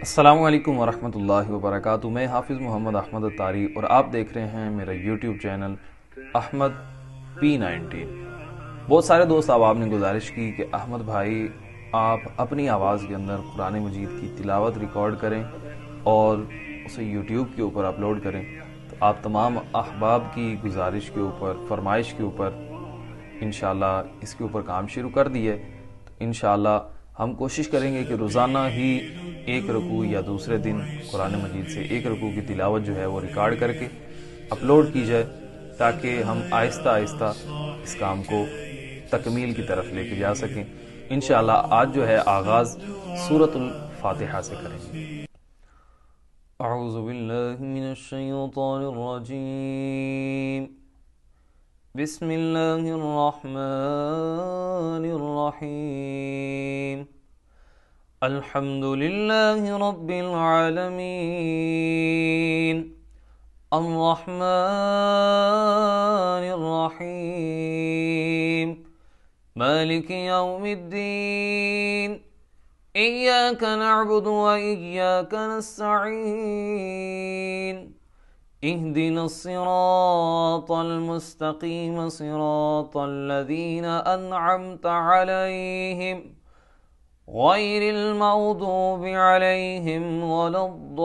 السلام علیکم ورحمۃ اللہ وبرکاتہ۔ میں حافظ محمد احمد اتاری اور آپ دیکھ رہے ہیں میرا یوٹیوب چینل احمد P19۔ بہت سارے دوست آپ نے گزارش کی کہ احمد بھائی آپ اپنی آواز کے اندر قرآن مجید کی تلاوت ریکارڈ کریں اور اسے یوٹیوب کے اوپر اپلوڈ کریں۔ تو آپ تمام احباب کی گزارش کے اوپر، فرمائش کے اوپر انشاءاللہ اس کے اوپر کام شروع کر دیے۔ تو انشاءاللہ ہم کوشش کریں گے کہ روزانہ ہی ایک رکوع یا دوسرے دن قرآن مجید سے ایک رکوع کی تلاوت جو ہے وہ ریکارڈ کر کے اپلوڈ کی جائے، تاکہ ہم آہستہ آہستہ اس کام کو تکمیل کی طرف لے کے جا سکیں۔ انشاءاللہ آج جو ہے آغاز سورۃ الفاتحہ سے کریں گے۔ اعوذ باللہ من الشیطان الرجیم، بسم اللہ الرحمن الرحیم، الحمد للہ رب العالمین، الرحمن الرحیم، مالک یوم الدین، ایاک نعبد و ایاک نستعین، اهدنا الصراط المستقيم صراط الذين أنعمت عليهم غير المغضوب عليهم ولا الضالين